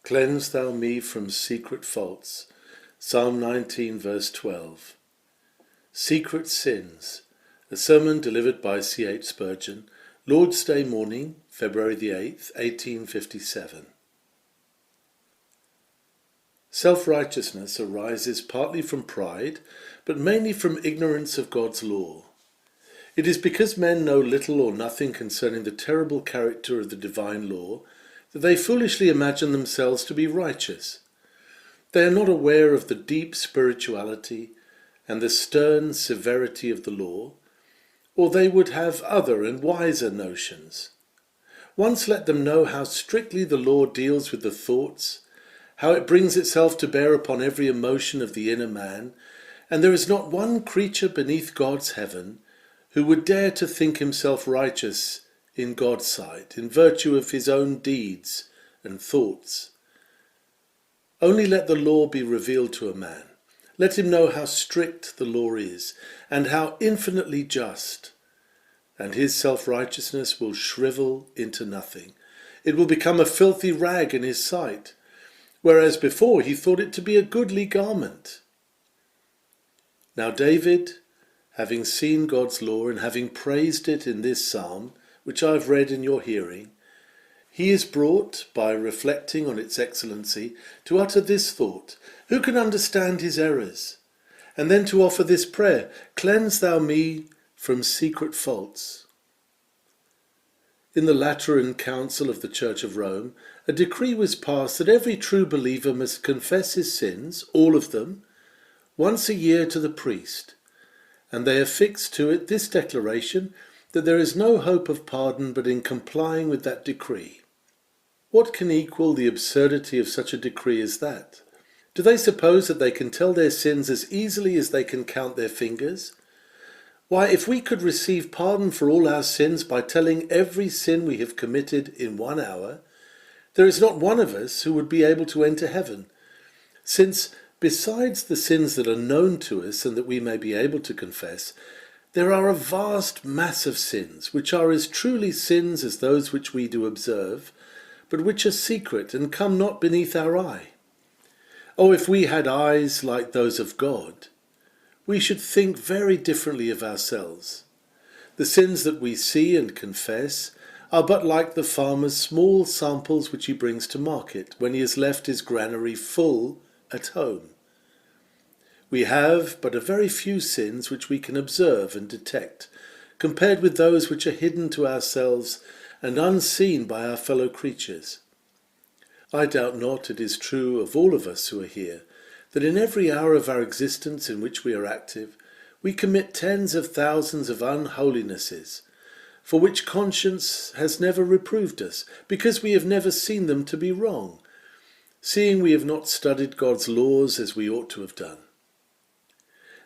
Cleanse thou me from secret faults. Psalm 19 verse 12. Secret sins. A sermon delivered by C.H. Spurgeon, Lord's Day morning, February the 8th, 1857. Self-righteousness arises partly from pride, but mainly from ignorance of God's law. It is because men know little or nothing concerning the terrible character of the divine law that they foolishly imagine themselves to be righteous. They are not aware of the deep spirituality and the stern severity of the law, or they would have other and wiser notions. Once let them know how strictly the law deals with the thoughts, how it brings itself to bear upon every emotion of the inner man, and there is not one creature beneath God's heaven who would dare to think himself righteous in God's sight, in virtue of his own deeds and thoughts. Only let the law be revealed to a man. Let him know how strict the law is, and how infinitely just, and his self-righteousness will shrivel into nothing. It will become a filthy rag in his sight, whereas before he thought it to be a goodly garment. Now David, having seen God's law and having praised it in this psalm, which I have read in your hearing, he is brought, by reflecting on its excellency, to utter this thought: who can understand his errors? And then to offer this prayer: cleanse thou me from secret faults. In the Lateran Council of the Church of Rome, a decree was passed that every true believer must confess his sins, all of them, once a year to the priest, and they affixed to it this declaration, that there is no hope of pardon but in complying with that decree. What can equal the absurdity of such a decree as that? Do they suppose that they can tell their sins as easily as they can count their fingers? Why, if we could receive pardon for all our sins by telling every sin we have committed in 1 hour, there is not one of us who would be able to enter heaven, since, besides the sins that are known to us and that we may be able to confess, there are a vast mass of sins, which are as truly sins as those which we do observe, but which are secret and come not beneath our eye. Oh, if we had eyes like those of God, we should think very differently of ourselves. The sins that we see and confess are but like the farmer's small samples which he brings to market when he has left his granary full at home. We have but a very few sins which we can observe and detect, compared with those which are hidden to ourselves and unseen by our fellow creatures. I doubt not it is true of all of us who are here, that in every hour of our existence in which we are active, we commit tens of thousands of unholinesses, for which conscience has never reproved us, because we have never seen them to be wrong, seeing we have not studied God's laws as we ought to have done.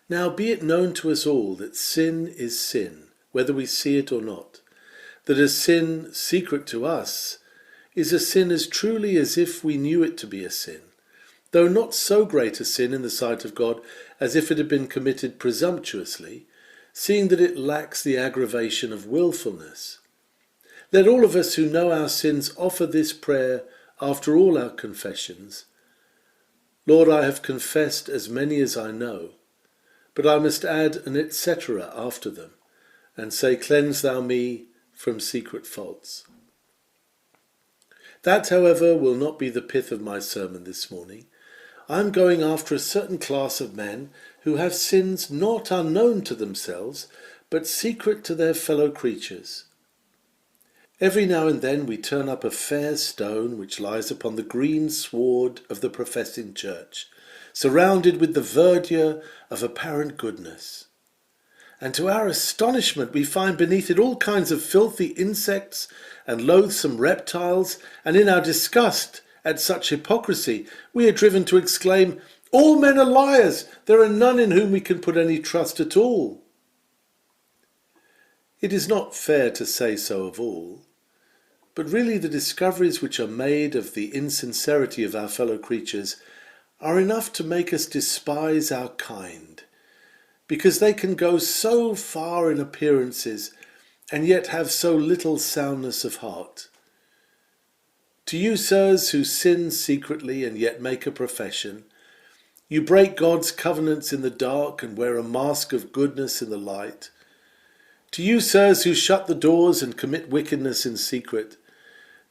Now be it known to us all that sin is sin, whether we see it or not, that a sin secret to us is a sin as truly as if we knew it to be a sin, though not so great a sin in the sight of God as if it had been committed presumptuously, seeing that it lacks the aggravation of willfulness. Let all of us who know our sins offer this prayer after all our confessions: Lord, I have confessed as many as I know, but I must add an etc. after them, and say, cleanse thou me from secret faults. That, however, will not be the pith of my sermon this morning. I am going after a certain class of men who have sins not unknown to themselves, but secret to their fellow creatures. Every now and then we turn up a fair stone which lies upon the green sward of the professing church, surrounded with the verdure of apparent goodness. And to our astonishment we find beneath it all kinds of filthy insects and loathsome reptiles, and in our disgust at such hypocrisy we are driven to exclaim, all men are liars, there are none in whom we can put any trust at all. It is not fair to say so of all, but really the discoveries which are made of the insincerity of our fellow creatures are enough to make us despise our kind, because they can go so far in appearances and yet have so little soundness of heart. To you, sirs, who sin secretly and yet make a profession, you break God's covenants in the dark and wear a mask of goodness in the light. To you, sirs, who shut the doors and commit wickedness in secret,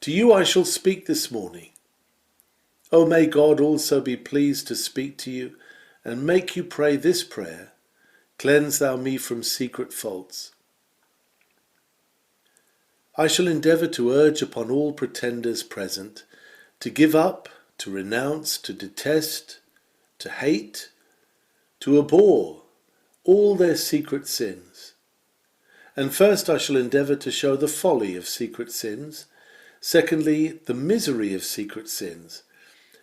to you I shall speak this morning. O may God also be pleased to speak to you and make you pray this prayer, cleanse thou me from secret faults. I shall endeavour to urge upon all pretenders present to give up, to renounce, to detest, to hate, to abhor all their secret sins. And first I shall endeavour to show the folly of secret sins, secondly, the misery of secret sins,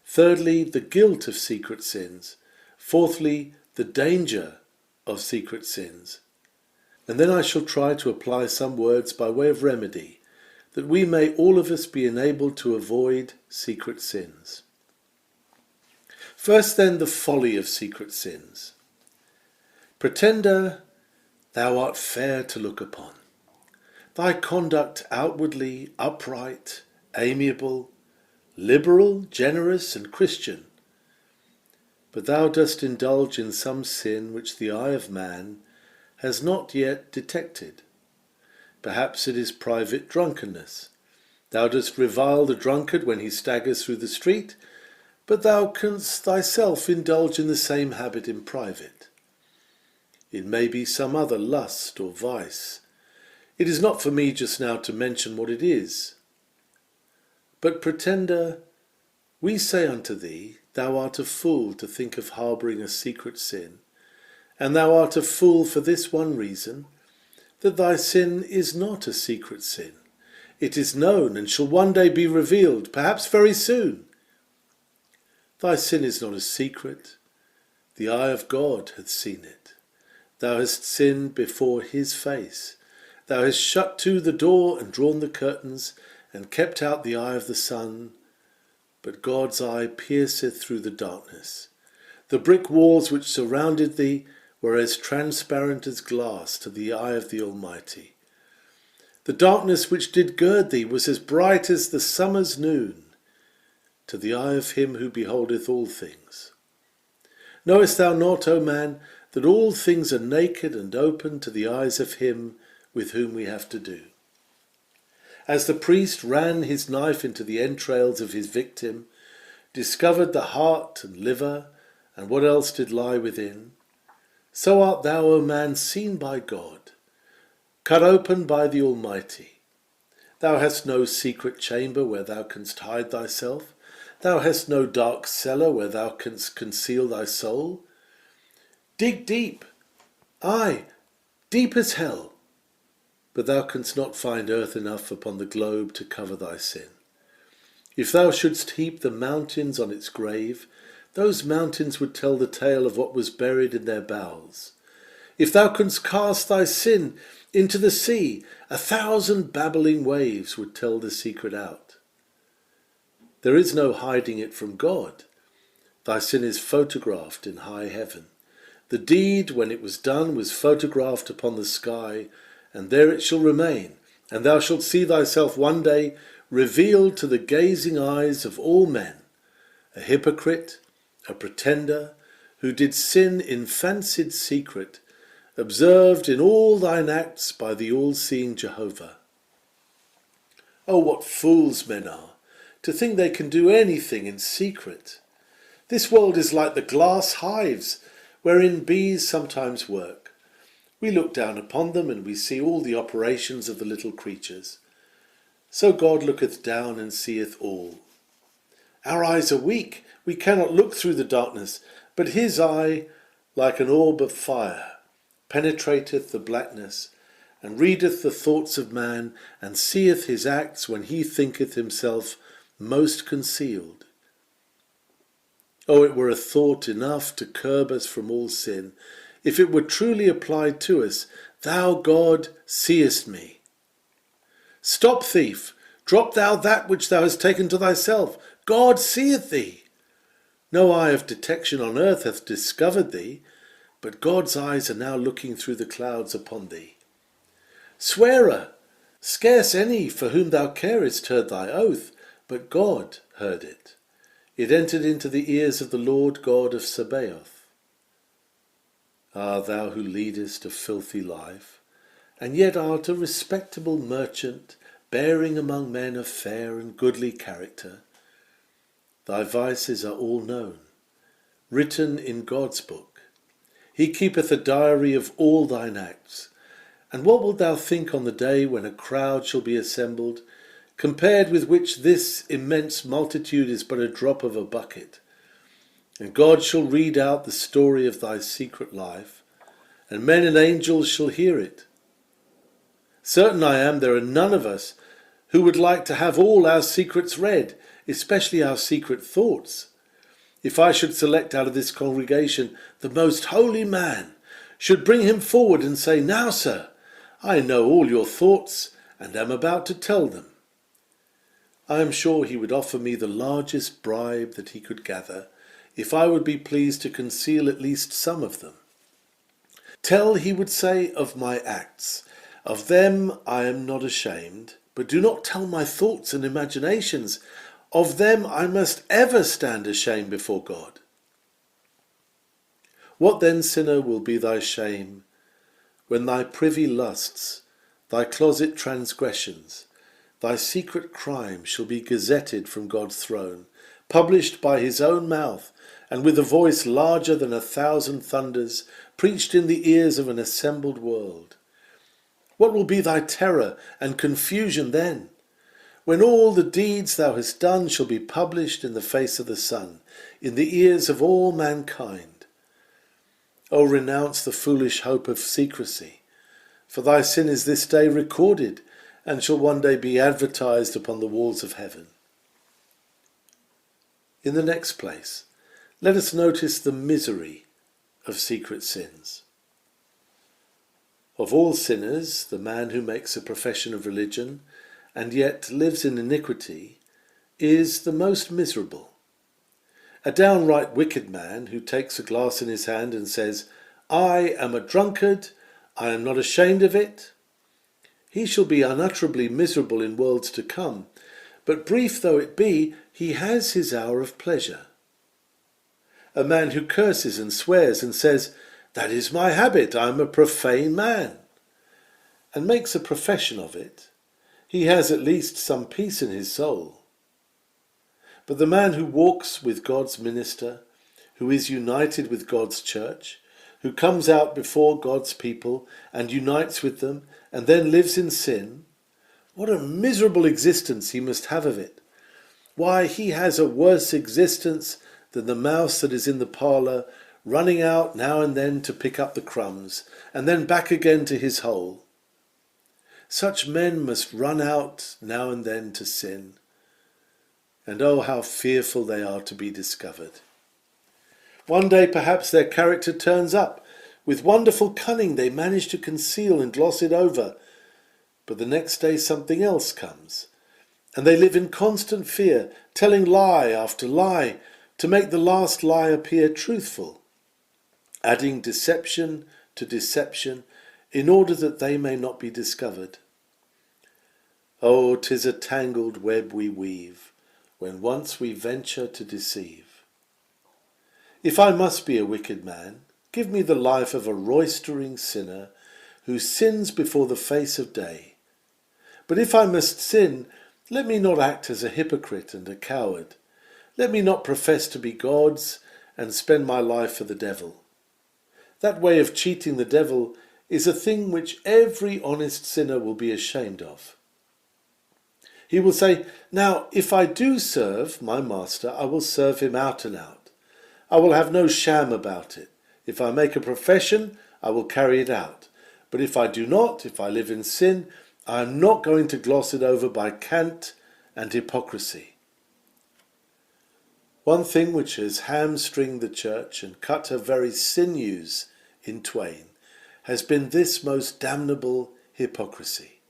thirdly, the guilt of secret sins, fourthly, the danger of secret sins. And then I shall try to apply some words by way of remedy, that we may all of us be enabled to avoid secret sins. First then, the folly of secret sins. Pretender, thou art fair to look upon. Thy conduct outwardly upright, amiable, liberal, generous, and Christian. But thou dost indulge in some sin which the eye of man has not yet detected. Perhaps it is private drunkenness. Thou dost revile the drunkard when he staggers through the street, but thou canst thyself indulge in the same habit in private. It may be some other lust or vice. It is not for me just now to mention what it is. But, pretender, we say unto thee, thou art a fool to think of harbouring a secret sin, and thou art a fool for this one reason, that thy sin is not a secret sin. It is known and shall one day be revealed, perhaps very soon. Thy sin is not a secret. The eye of God hath seen it. Thou hast sinned before his face. Thou hast shut to the door and drawn the curtains, and kept out the eye of the sun. But God's eye pierceth through the darkness. The brick walls which surrounded thee were as transparent as glass to the eye of the Almighty. The darkness which did gird thee was as bright as the summer's noon, to the eye of him who beholdeth all things. Knowest thou not, O man, that all things are naked and open to the eyes of him with whom we have to do? As the priest ran his knife into the entrails of his victim, discovered the heart and liver, and what else did lie within, so art thou, O man, seen by God, cut open by the Almighty. Thou hast no secret chamber where thou canst hide thyself. Thou hast no dark cellar where thou canst conceal thy soul. Dig deep, aye, deep as hell, but thou canst not find earth enough upon the globe to cover thy sin. If thou shouldst heap the mountains on its grave, those mountains would tell the tale of what was buried in their bowels. If thou couldst cast thy sin into the sea, 1,000 babbling waves would tell the secret out. There is no hiding it from God. Thy sin is photographed in high heaven. The deed, when it was done, was photographed upon the sky, and there it shall remain, and thou shalt see thyself one day revealed to the gazing eyes of all men, a hypocrite, a pretender, who did sin in fancied secret, observed in all thine acts by the all-seeing Jehovah. Oh, what fools men are, to think they can do anything in secret! This world is like the glass hives, wherein bees sometimes work. We look down upon them, and we see all the operations of the little creatures. So God looketh down and seeth all. Our eyes are weak, we cannot look through the darkness, but his eye, like an orb of fire, penetrateth the blackness, and readeth the thoughts of man, and seeth his acts when he thinketh himself most concealed. Oh, it were a thought enough to curb us from all sin, if it were truly applied to us, Thou, God, seest me. Stop, thief, drop thou that which thou hast taken to thyself. God seeth thee. No eye of detection on earth hath discovered thee, but God's eyes are now looking through the clouds upon thee. Swearer, scarce any for whom thou carest heard thy oath, but God heard it. It entered into the ears of the Lord God of Sabaoth. Ah, thou who leadest a filthy life, and yet art a respectable merchant, bearing among men of fair and goodly character. Thy vices are all known, written in God's book. He keepeth a diary of all thine acts. And what wilt thou think on the day when a crowd shall be assembled, compared with which this immense multitude is but a drop of a bucket? And God shall read out the story of thy secret life, and men and angels shall hear it. Certain I am there are none of us who would like to have all our secrets read, especially our secret thoughts. If I should select out of this congregation the most holy man, should bring him forward and say, Now, sir, I know all your thoughts, and am about to tell them, I am sure he would offer me the largest bribe that he could gather, if I would be pleased to conceal at least some of them. Tell, he would say, of my acts. Of them I am not ashamed, but do not tell my thoughts and imaginations. Of them I must ever stand ashamed before God. What then, sinner, will be thy shame, when thy privy lusts, thy closet transgressions, thy secret crime shall be gazetted from God's throne, published by his own mouth, and with a voice larger than 1,000 thunders, preached in the ears of an assembled world? What will be thy terror and confusion then, when all the deeds thou hast done shall be published in the face of the sun, in the ears of all mankind? O renounce the foolish hope of secrecy, for thy sin is this day recorded, and shall one day be advertised upon the walls of heaven. In the next place, let us notice the misery of secret sins. Of all sinners, the man who makes a profession of religion and yet lives in iniquity is the most miserable. A downright wicked man who takes a glass in his hand and says, I am a drunkard, I am not ashamed of it, he shall be unutterably miserable in worlds to come, but brief though it be, he has his hour of pleasure. A man who curses and swears and says, That is my habit, I am a profane man, and makes a profession of it, he has at least some peace in his soul. But the man who walks with God's minister, who is united with God's church, who comes out before God's people and unites with them, and then lives in sin, what a miserable existence he must have of it. Why, he has a worse existence than the mouse that is in the parlour, running out now and then to pick up the crumbs, and then back again to his hole. Such men must run out now and then to sin, and oh, how fearful they are to be discovered. One day perhaps their character turns up. With wonderful cunning they manage to conceal and gloss it over, but the next day something else comes, and they live in constant fear, telling lie after lie, to make the last lie appear truthful, adding deception to deception, in order that they may not be discovered. Oh, 'tis a tangled web we weave, when once we venture to deceive. If I must be a wicked man, give me the life of a roistering sinner, who sins before the face of day. But if I must sin, let me not act as a hypocrite and a coward. Let me not profess to be God's, and spend my life for the devil. That way of cheating the devil is a thing which every honest sinner will be ashamed of. He will say, Now, if I do serve my master, I will serve him out and out. I will have no sham about it. If I make a profession, I will carry it out. But if I do not, if I live in sin, I am not going to gloss it over by cant and hypocrisy. One thing which has hamstringed the church and cut her very sinews in twain has been this most damnable hypocrisy.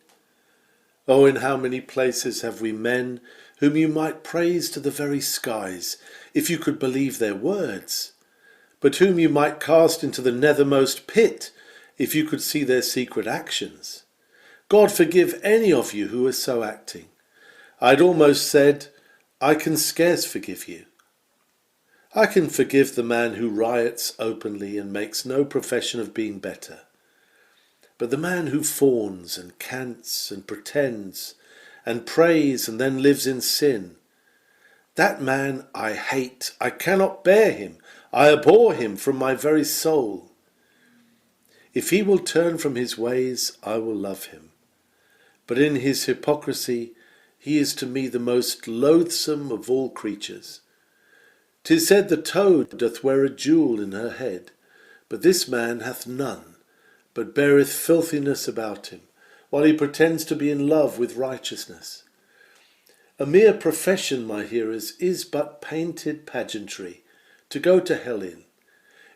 Oh, in how many places have we men whom you might praise to the very skies, if you could believe their words, but whom you might cast into the nethermost pit, if you could see their secret actions. God forgive any of you who are so acting. I had almost said, I can scarce forgive you. I can forgive the man who riots openly and makes no profession of being better. But the man who fawns and cants and pretends and prays and then lives in sin, that man I hate. I cannot bear him. I abhor him from my very soul. If he will turn from his ways, I will love him. But in his hypocrisy, he is to me the most loathsome of all creatures. 'Tis said the toad doth wear a jewel in her head, but this man hath none, but beareth filthiness about him, while he pretends to be in love with righteousness. A mere profession, my hearers, is but painted pageantry, to go to hell in.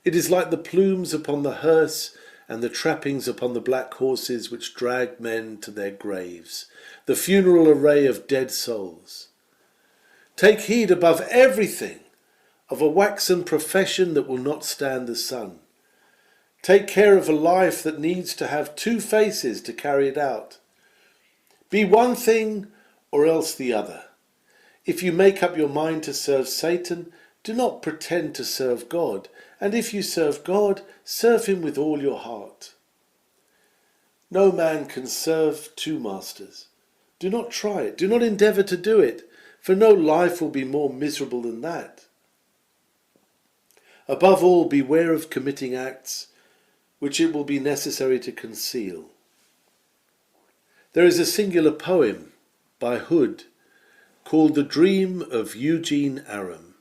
It is like the plumes upon the hearse and the trappings upon the black horses which drag men to their graves, the funeral array of dead souls. Take heed above everything of a waxen profession that will not stand the sun. Take care of a life that needs to have two faces to carry it out. Be one thing or else the other. If you make up your mind to serve Satan, do not pretend to serve God, and if you serve God, serve him with all your heart. No man can serve two masters. Do not try it. Do not endeavour to do it, for no life will be more miserable than that. Above all, beware of committing acts which it will be necessary to conceal. There is a singular poem by Hood called The Dream of Eugene Aram.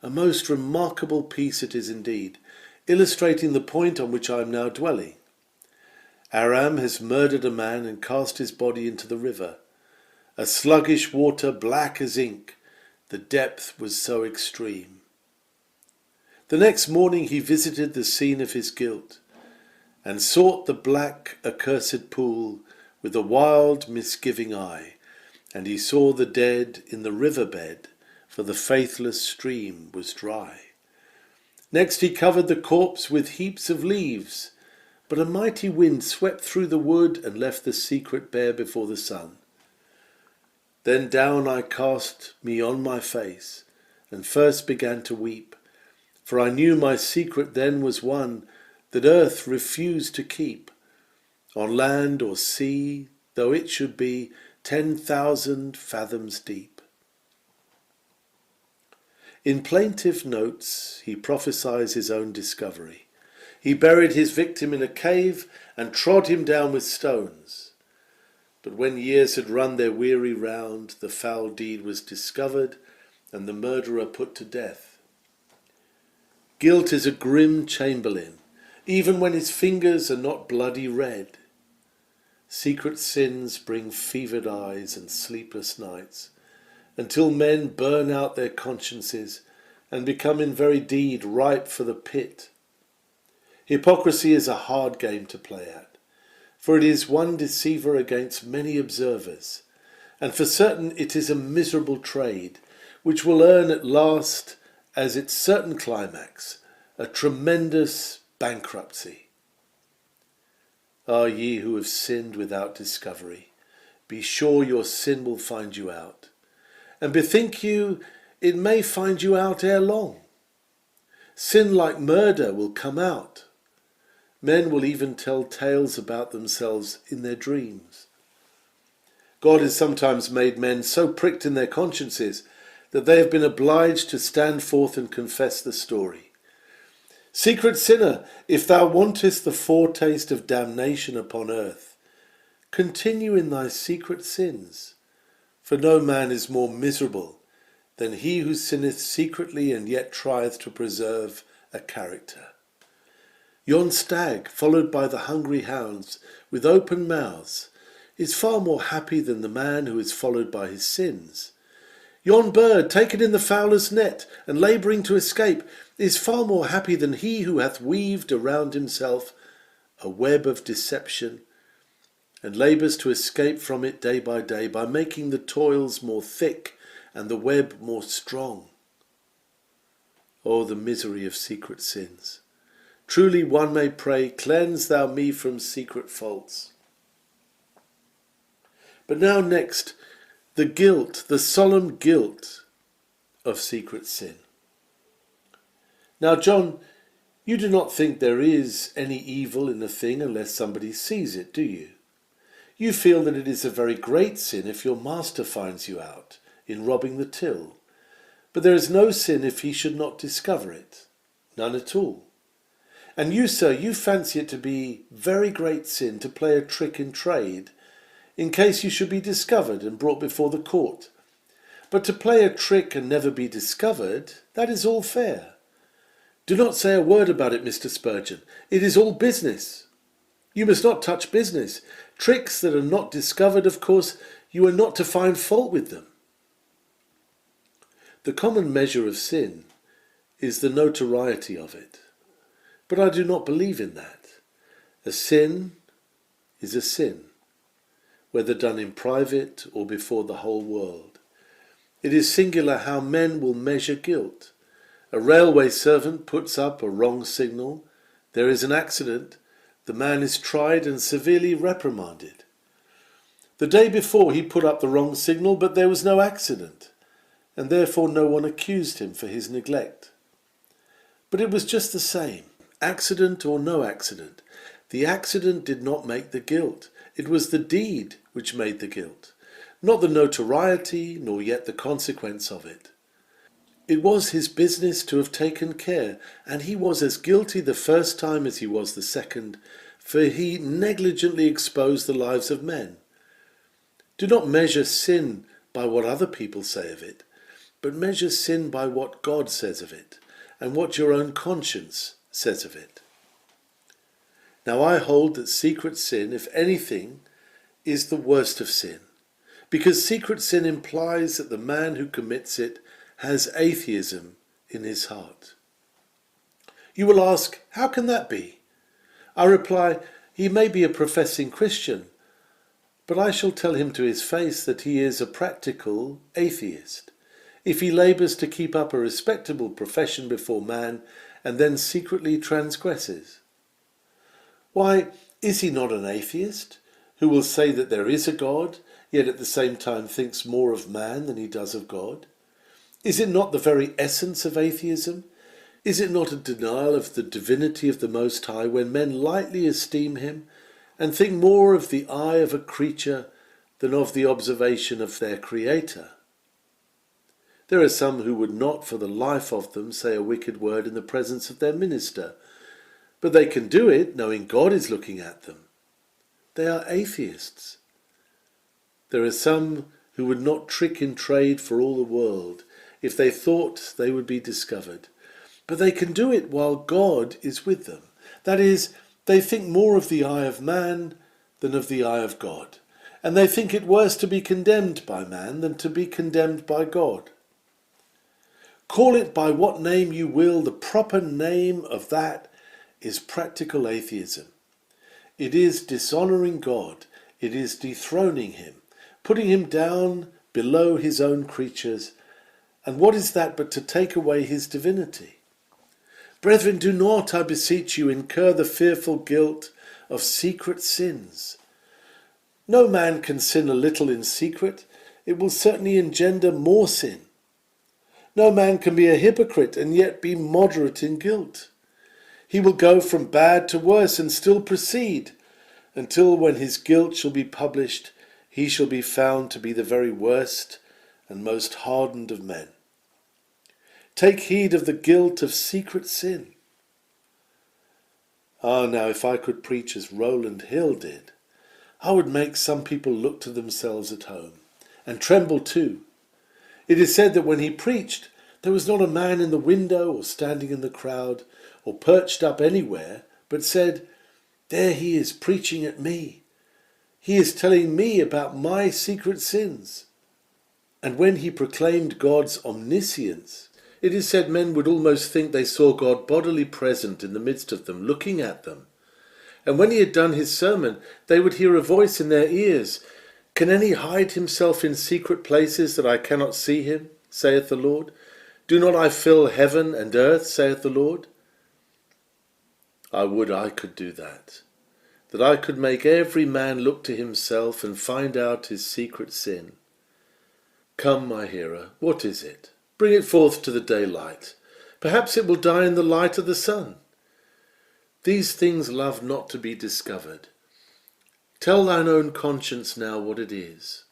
A most remarkable piece it is indeed, illustrating the point on which I am now dwelling. Aram has murdered a man and cast his body into the river. A sluggish water black as ink, the depth was so extreme. The next morning he visited the scene of his guilt, and sought the black accursed pool with a wild misgiving eye, and he saw the dead in the river bed, for the faithless stream was dry. Next he covered the corpse with heaps of leaves, but a mighty wind swept through the wood and left the secret bare before the sun. Then down I cast me on my face, and first began to weep, for I knew my secret then was one that earth refused to keep. On land or sea, though it should be 10,000 fathoms deep. In plaintive notes he prophesies his own discovery. He buried his victim in a cave and trod him down with stones. But when years had run their weary round, the foul deed was discovered and the murderer put to death. Guilt is a grim chamberlain, even when his fingers are not bloody red. Secret sins bring fevered eyes and sleepless nights, until men burn out their consciences and become in very deed ripe for the pit. Hypocrisy is a hard game to play at, for it is one deceiver against many observers, and for certain it is a miserable trade, which will earn at last, as its certain climax, a tremendous bankruptcy. Ah, ye who have sinned without discovery, be sure your sin will find you out, and bethink you it may find you out ere long. Sin like murder will come out. Men will even tell tales about themselves in their dreams. God has sometimes made men so pricked in their consciences that they have been obliged to stand forth and confess the story. Secret sinner, if thou wantest the foretaste of damnation upon earth, continue in thy secret sins, for no man is more miserable than he who sinneth secretly and yet trieth to preserve a character. Yon stag, followed by the hungry hounds with open mouths, is far more happy than the man who is followed by his sins. Yon bird, taken in the fowler's net and labouring to escape, is far more happy than he who hath weaved around himself a web of deception and labours to escape from it day by making the toils more thick and the web more strong. Oh, the misery of secret sins! Truly one may pray, cleanse thou me from secret faults. But now next, the guilt, the solemn guilt of secret sin. Now, John, you do not think there is any evil in a thing unless somebody sees it, do you? You feel that it is a very great sin if your master finds you out in robbing the till, but there is no sin if he should not discover it, none at all. And you, sir, you fancy it to be very great sin to play a trick in trade, in case you should be discovered and brought before the court. But to play a trick and never be discovered, that is all fair. Do not say a word about it, Mr. Spurgeon. It is all business. You must not touch business. Tricks that are not discovered, of course, you are not to find fault with them. The common measure of sin is the notoriety of it. But I do not believe in that. A sin is a sin, whether done in private or before the whole world. It is singular how men will measure guilt. A railway servant puts up a wrong signal. There is an accident. The man is tried and severely reprimanded. The day before he put up the wrong signal, but there was no accident, and therefore no one accused him for his neglect. But it was just the same, accident or no accident. The accident did not make the guilt. It was the deed which made the guilt, not the notoriety, nor yet the consequence of it. It was his business to have taken care, and he was as guilty the first time as he was the second, for he negligently exposed the lives of men. Do not measure sin by what other people say of it, but measure sin by what God says of it, and what your own conscience says of it. Now I hold that secret sin, if anything, is the worst of sin, because secret sin implies that the man who commits it has atheism in his heart. You will ask, how can that be? I reply, he may be a professing Christian, but I shall tell him to his face that he is a practical atheist, if he labours to keep up a respectable profession before man and then secretly transgresses. Why, is he not an atheist, who will say that there is a God, yet at the same time thinks more of man than he does of God? Is it not the very essence of atheism? Is it not a denial of the divinity of the Most High when men lightly esteem him and think more of the eye of a creature than of the observation of their Creator? There are some who would not for the life of them say a wicked word in the presence of their minister, but they can do it knowing God is looking at them. They are atheists. There are some who would not trick in trade for all the world if they thought they would be discovered, but they can do it while God is with them. That is, they think more of the eye of man than of the eye of God, and they think it worse to be condemned by man than to be condemned by God. Call it by what name you will, the proper name of that is practical atheism. It is dishonouring God, it is dethroning him, putting him down below his own creatures, and what is that but to take away his divinity? Brethren, do not, I beseech you, incur the fearful guilt of secret sins. No man can sin a little in secret, it will certainly engender more sin. No man can be a hypocrite and yet be moderate in guilt. He will go from bad to worse and still proceed, until when his guilt shall be published, he shall be found to be the very worst and most hardened of men. Take heed of the guilt of secret sin. Now if I could preach as Rowland Hill did, I would make some people look to themselves at home, and tremble too. It is said that when he preached, there was not a man in the window or standing in the crowd or perched up anywhere, but said, "There he is preaching at me. He is telling me about my secret sins." And when he proclaimed God's omniscience, it is said men would almost think they saw God bodily present in the midst of them, looking at them. And when he had done his sermon, they would hear a voice in their ears, "Can any hide himself in secret places that I cannot see him, saith the Lord? Do not I fill heaven and earth, saith the Lord?" I would I could do that I could make every man look to himself and find out his secret sin. Come, my hearer, what is it? Bring it forth to the daylight. Perhaps it will die in the light of the sun. These things love not to be discovered. Tell thine own conscience now what it is.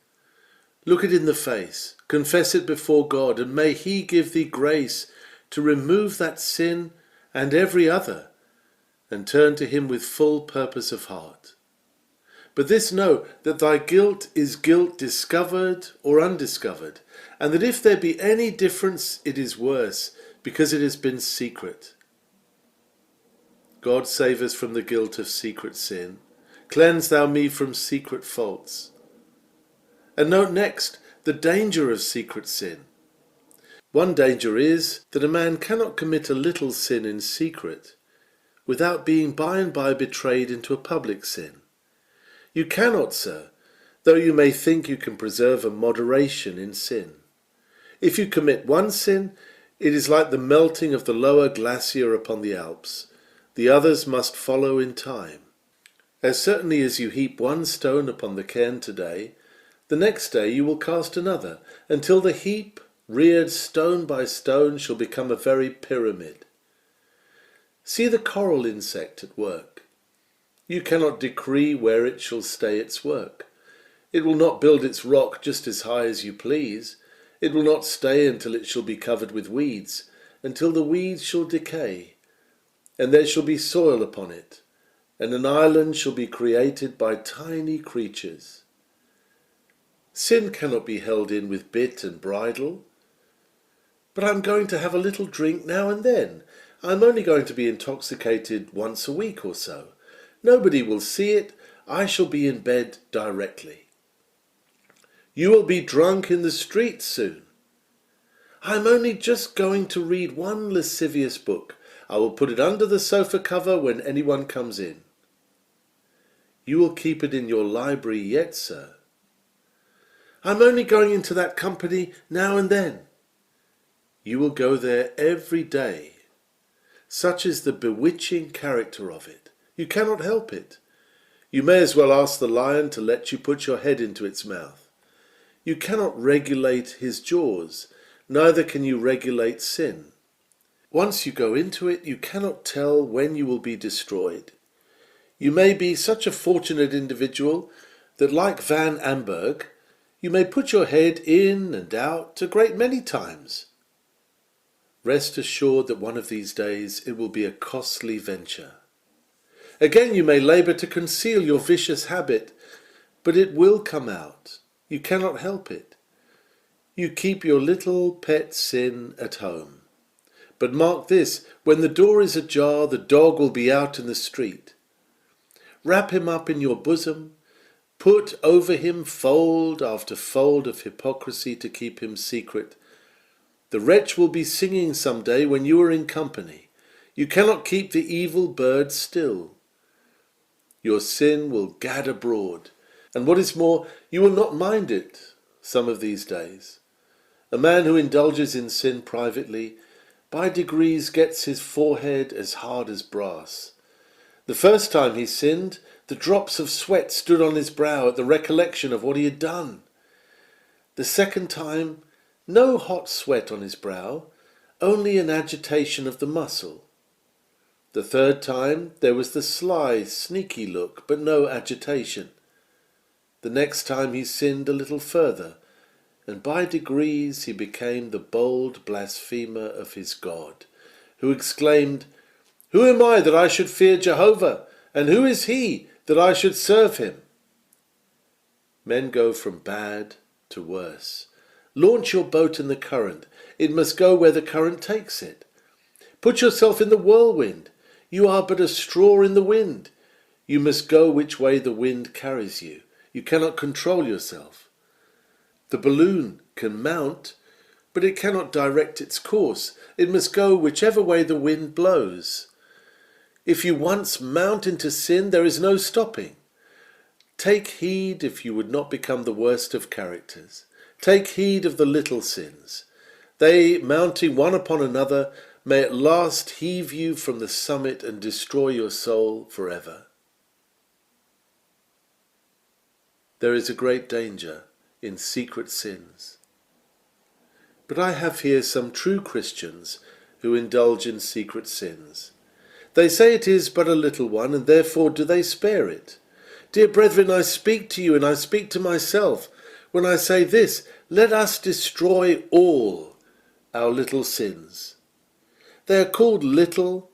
Look it in the face, confess it before God, and may he give thee grace to remove that sin and every other, and turn to him with full purpose of heart. But this know, that thy guilt is guilt discovered or undiscovered, and that if there be any difference, it is worse, because it has been secret. God save us from the guilt of secret sin. Cleanse thou me from secret faults. And note next the danger of secret sin. One danger is that a man cannot commit a little sin in secret without being by and by betrayed into a public sin. You cannot, sir, though you may think you can preserve a moderation in sin. If you commit one sin, it is like the melting of the lower glacier upon the Alps. The others must follow in time. As certainly as you heap one stone upon the cairn today, the next day you will cast another, until the heap, reared stone by stone, shall become a very pyramid. See the coral insect at work. You cannot decree where it shall stay its work. It will not build its rock just as high as you please. It will not stay until it shall be covered with weeds, until the weeds shall decay, and there shall be soil upon it, and an island shall be created by tiny creatures. Sin cannot be held in with bit and bridle. But I'm going to have a little drink now and then. I'm only going to be intoxicated once a week or so. Nobody will see it. I shall be in bed directly. You will be drunk in the street soon. I'm only just going to read one lascivious book. I will put it under the sofa cover when anyone comes in. You will keep it in your library yet, sir. I'm only going into that company now and then. You will go there every day. Such is the bewitching character of it. You cannot help it. You may as well ask the lion to let you put your head into its mouth. You cannot regulate his jaws, neither can you regulate sin. Once you go into it, you cannot tell when you will be destroyed. You may be such a fortunate individual that, like Van Amberg, you may put your head in and out a great many times. Rest assured that one of these days it will be a costly venture. Again, you may labour to conceal your vicious habit, but it will come out. You cannot help it. You keep your little pet sin at home. But mark this, when the door is ajar, the dog will be out in the street. Wrap him up in your bosom, put over him fold after fold of hypocrisy to keep him secret. The wretch will be singing some day when you are in company. You cannot keep the evil bird still. Your sin will gad abroad, and what is more, you will not mind it some of these days. A man who indulges in sin privately, by degrees gets his forehead as hard as brass. The first time he sinned, the drops of sweat stood on his brow at the recollection of what he had done. The second time, no hot sweat on his brow, only an agitation of the muscle. The third time there was the sly, sneaky look, but no agitation. The next time he sinned a little further, and by degrees he became the bold blasphemer of his God, who exclaimed, "Who am I that I should fear Jehovah? And who is he that I should serve him?" Men go from bad to worse. Launch your boat in the current. It must go where the current takes it. Put yourself in the whirlwind. You are but a straw in the wind. You must go which way the wind carries you. You cannot control yourself. The balloon can mount, but it cannot direct its course. It must go whichever way the wind blows. If you once mount into sin, there is no stopping. Take heed if you would not become the worst of characters. Take heed of the little sins. They, mounting one upon another, may at last heave you from the summit and destroy your soul forever. There is a great danger in secret sins. But I have here some true Christians who indulge in secret sins. They say it is but a little one, and therefore do they spare it. Dear brethren, I speak to you, and I speak to myself, when I say this: let us destroy all our little sins. They are called little,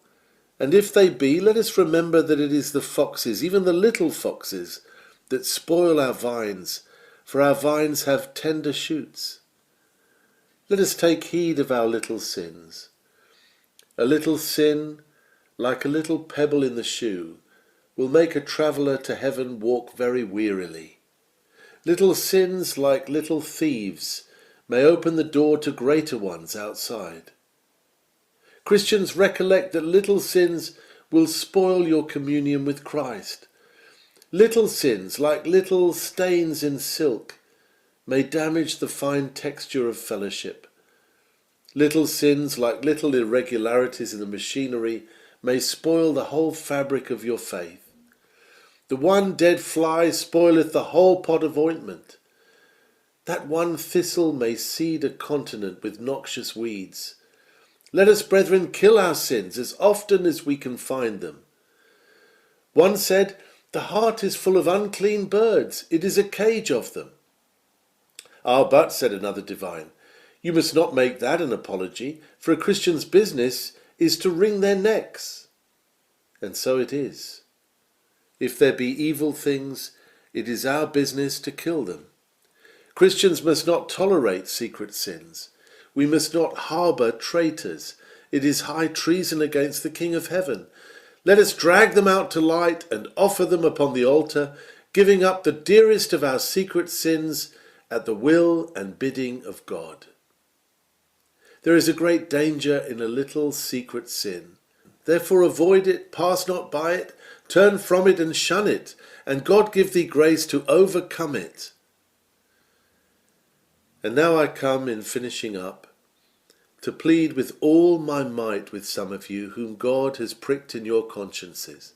and if they be, let us remember that it is the foxes, even the little foxes, that spoil our vines, for our vines have tender shoots. Let us take heed of our little sins. A little sin, like a little pebble in the shoe, will make a traveller to heaven walk very wearily. Little sins, like little thieves, may open the door to greater ones outside. Christians, recollect that little sins will spoil your communion with Christ. Little sins, like little stains in silk, may damage the fine texture of fellowship. Little sins, like little irregularities in the machinery, may spoil the whole fabric of your faith. The one dead fly spoileth the whole pot of ointment. That one thistle may seed a continent with noxious weeds. Let us, brethren, kill our sins as often as we can find them. One said, the heart is full of unclean birds, it is a cage of them. Ah, but, said another divine, you must not make that an apology, for a Christian's business is to wring their necks. And so it is. If there be evil things, it is our business to kill them. Christians must not tolerate secret sins. We must not harbour traitors. It is high treason against the King of Heaven. Let us drag them out to light and offer them upon the altar, giving up the dearest of our secret sins at the will and bidding of God. There is a great danger in a little secret sin. Therefore avoid it, pass not by it, turn from it and shun it, and God give thee grace to overcome it. And now I come, in finishing up, to plead with all my might with some of you whom God has pricked in your consciences.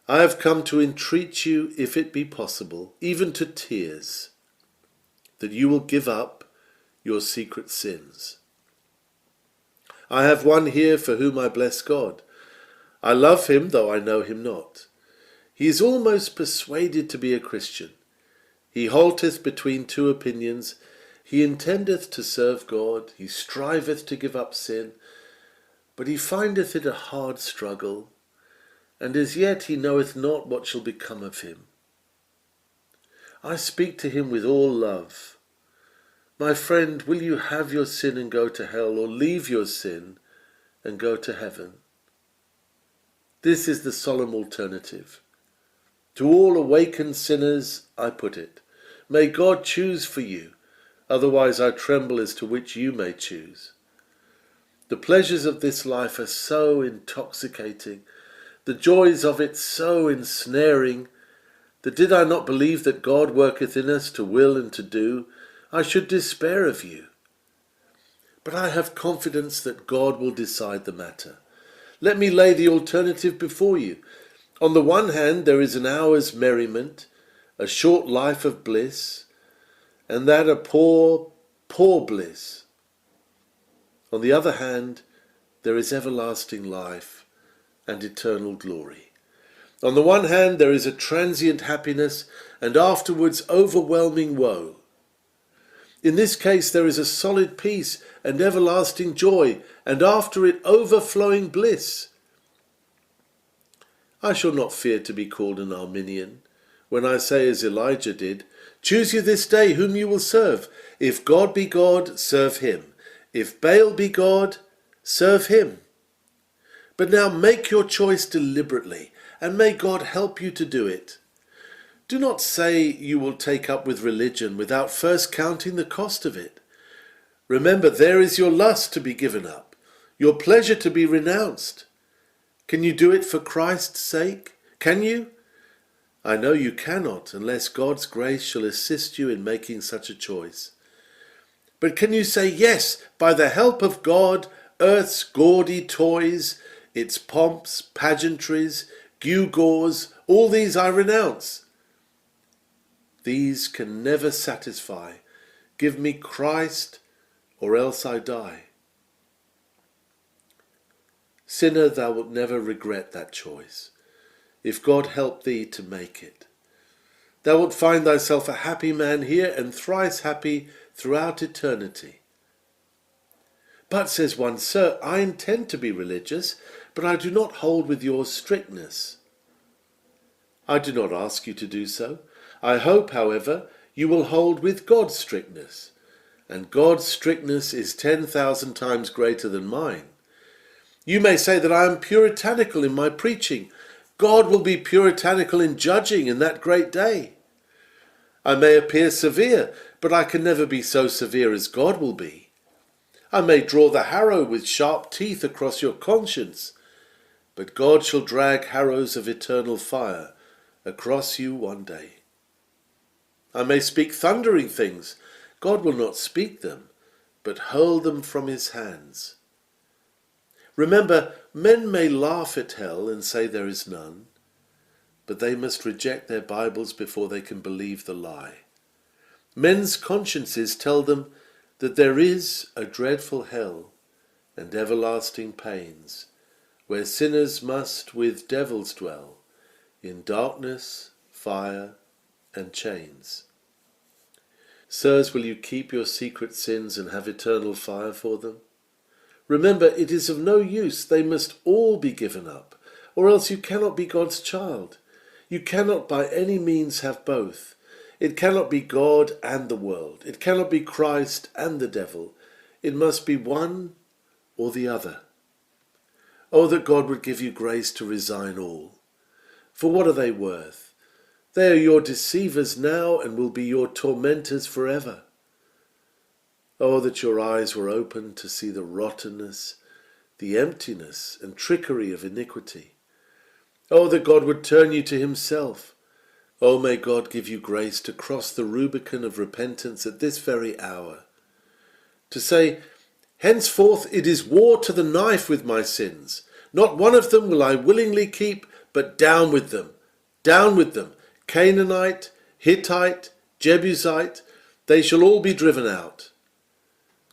I have come to entreat you, if it be possible, even to tears, that you will give up your secret sins. I have one here for whom I bless God. I love him, though I know him not. He is almost persuaded to be a Christian. He halteth between two opinions. He intendeth to serve God, he striveth to give up sin, but he findeth it a hard struggle, and as yet he knoweth not what shall become of him. I speak to him with all love. My friend, will you have your sin and go to hell, or leave your sin and go to heaven? This is the solemn alternative. To all awakened sinners I put it. May God choose for you. Otherwise I tremble as to which you may choose. The pleasures of this life are so intoxicating, the joys of it so ensnaring, that did I not believe that God worketh in us to will and to do, I should despair of you. But I have confidence that God will decide the matter. Let me lay the alternative before you. On the one hand, there is an hour's merriment, a short life of bliss, and that a poor, poor bliss. On the other hand, there is everlasting life and eternal glory. On the one hand, there is a transient happiness and afterwards overwhelming woe. In this case, there is a solid peace and everlasting joy, and after it overflowing bliss. I shall not fear to be called an Arminian, when I say as Elijah did, choose you this day whom you will serve. If God be God, serve him. If Baal be God, serve him. But now make your choice deliberately, and may God help you to do it. Do not say you will take up with religion without first counting the cost of it. Remember, there is your lust to be given up, your pleasure to be renounced. Can you do it for Christ's sake? Can you? I know you cannot, unless God's grace shall assist you in making such a choice. But can you say, yes, by the help of God, earth's gaudy toys, its pomps, pageantries, gewgaws, all these I renounce. These can never satisfy. Give me Christ, or else I die. Sinner, thou wilt never regret that choice, if God help thee to make it. Thou wilt find thyself a happy man here and thrice happy throughout eternity. But, says one, Sir, I intend to be religious, but I do not hold with your strictness. I do not ask you to do so. I hope, however, you will hold with God's strictness, and God's strictness is 10,000 times greater than mine. You may say that I am puritanical in my preaching. God will be puritanical in judging in that great day. I may appear severe, but I can never be so severe as God will be. I may draw the harrow with sharp teeth across your conscience, but God shall drag harrows of eternal fire across you one day. I may speak thundering things. God will not speak them, but hurl them from his hands. Remember, men may laugh at hell and say there is none, but they must reject their Bibles before they can believe the lie. Men's consciences tell them that there is a dreadful hell and everlasting pains, where sinners must with devils dwell, in darkness, fire, and chains. Sirs, will you keep your secret sins and have eternal fire for them? Remember, it is of no use, they must all be given up, or else you cannot be God's child. You cannot by any means have both. It cannot be God and the world. It cannot be Christ and the devil. It must be one or the other. Oh, that God would give you grace to resign all. For what are they worth? They are your deceivers now and will be your tormentors forever. Oh, that your eyes were open to see the rottenness, the emptiness and trickery of iniquity. Oh, that God would turn you to himself. Oh, may God give you grace to cross the Rubicon of repentance at this very hour. To say, henceforth it is war to the knife with my sins. Not one of them will I willingly keep, but down with them. Down with them. Canaanite, Hittite, Jebusite, they shall all be driven out.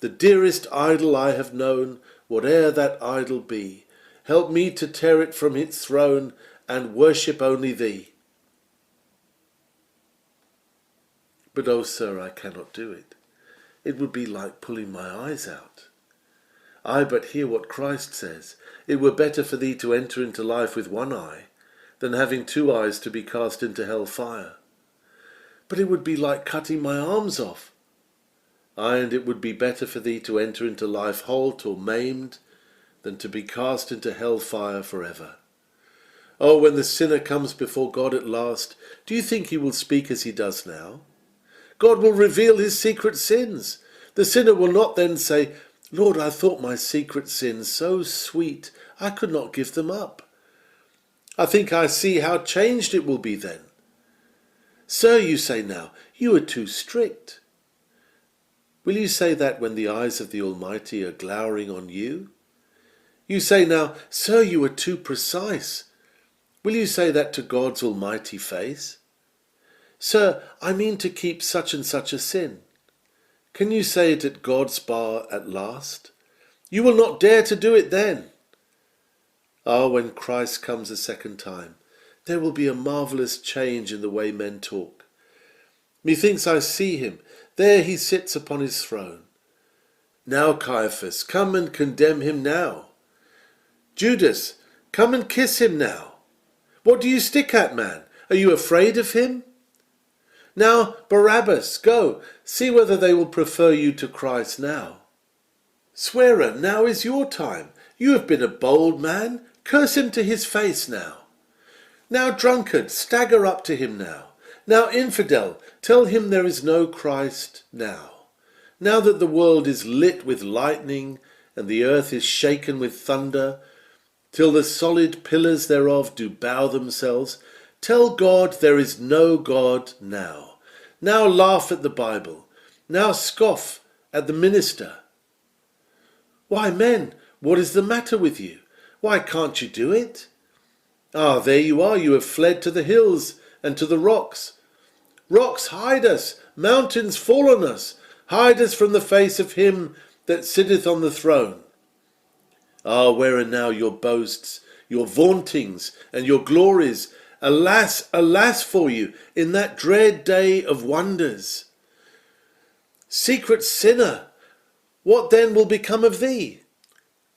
The dearest idol I have known, whate'er that idol be, help me to tear it from its throne and worship only thee. But, oh, sir, I cannot do it. It would be like pulling my eyes out. I but hear what Christ says. It were better for thee to enter into life with one eye, than having two eyes to be cast into hell fire. But it would be like cutting my arms off. Ay, and it would be better for thee to enter into life halt or maimed, than to be cast into hell fire forever. Oh, when the sinner comes before God at last, do you think he will speak as he does now? God will reveal his secret sins. The sinner will not then say, Lord, I thought my secret sins so sweet, I could not give them up. I think I see how changed it will be then. Sir, you say now, you are too strict. Will you say that when the eyes of the Almighty are glowering on you? You say now, Sir, you are too precise. Will you say that to God's almighty face? Sir, I mean to keep such and such a sin. Can you say it at God's bar at last? You will not dare to do it then. Ah, when Christ comes a second time, there will be a marvellous change in the way men talk. Methinks I see him. There he sits upon his throne. Now, Caiaphas, come and condemn him now. Judas, come and kiss him now. What do you stick at, man? Are you afraid of him? Now, Barabbas, go, see whether they will prefer you to Christ now. Swearer, now is your time. You have been a bold man. Curse him to his face now. Now, drunkard, stagger up to him now. Now, infidel, tell him there is no Christ now. Now that the world is lit with lightning, and the earth is shaken with thunder, till the solid pillars thereof do bow themselves, tell God there is no God now. Now laugh at the Bible. Now scoff at the minister. Why, men, what is the matter with you? Why can't you do it? Ah, there you are, you have fled to the hills and to the rocks. Rocks, hide us! Mountains, fall on us! Hide us from the face of him that sitteth on the throne. Ah, where are now your boasts, your vauntings, and your glories? Alas, alas for you in that dread day of wonders. Secret sinner, what then will become of thee?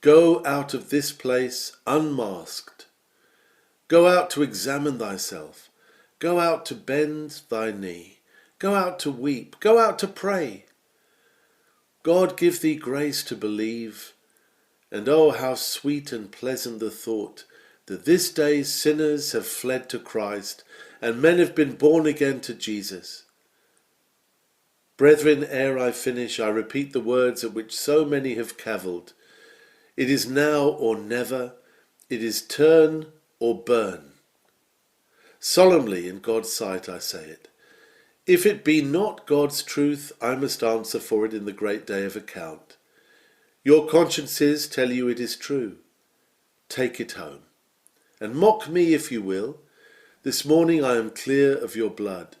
Go out of this place unmasked. Go out to examine thyself. Go out to bend thy knee. Go out to weep. Go out to pray. God give thee grace to believe. And oh, how sweet and pleasant the thought that this day sinners have fled to Christ and men have been born again to Jesus. Brethren, ere I finish, I repeat the words at which so many have cavilled. It is now or never. It is turn or burn. Solemnly in God's sight I say it. If it be not God's truth, I must answer for it in the great day of account. Your consciences tell you it is true. Take it home. And mock me if you will. This morning I am clear of your blood.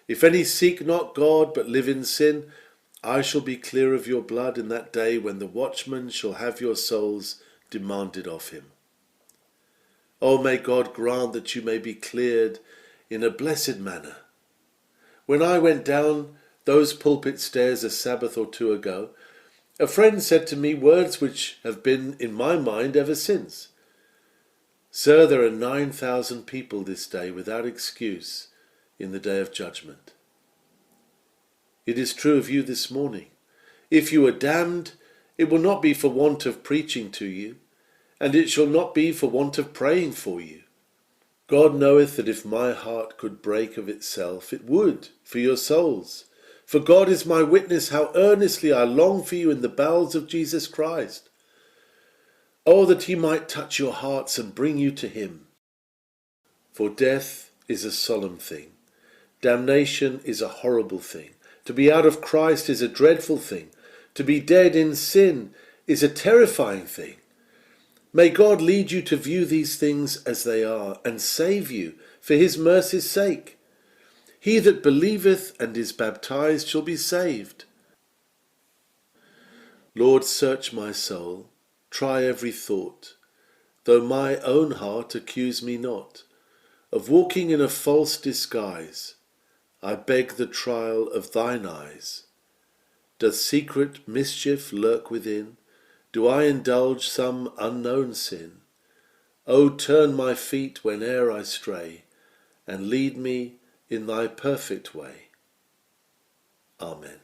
If any seek not God but live in sin, I shall be clear of your blood in that day when the watchman shall have your souls demanded of him. Oh, may God grant that you may be cleared in a blessed manner. When I went down those pulpit stairs a Sabbath or two ago, a friend said to me words which have been in my mind ever since. Sir, there are 9,000 people this day without excuse in the day of judgment. It is true of you this morning. If you are damned, it will not be for want of preaching to you, and it shall not be for want of praying for you. God knoweth that if my heart could break of itself, it would for your souls. For God is my witness how earnestly I long for you in the bowels of Jesus Christ. Oh, that he might touch your hearts and bring you to him. For death is a solemn thing. Damnation is a horrible thing. To be out of Christ is a dreadful thing. To be dead in sin is a terrifying thing. May God lead you to view these things as they are and save you for his mercy's sake. He that believeth and is baptized shall be saved. Lord, search my soul, try every thought, though my own heart accuse me not, of walking in a false disguise. I beg the trial of thine eyes. Doth secret mischief lurk within? Do I indulge some unknown sin? O turn my feet whene'er I stray, and lead me in thy perfect way. Amen.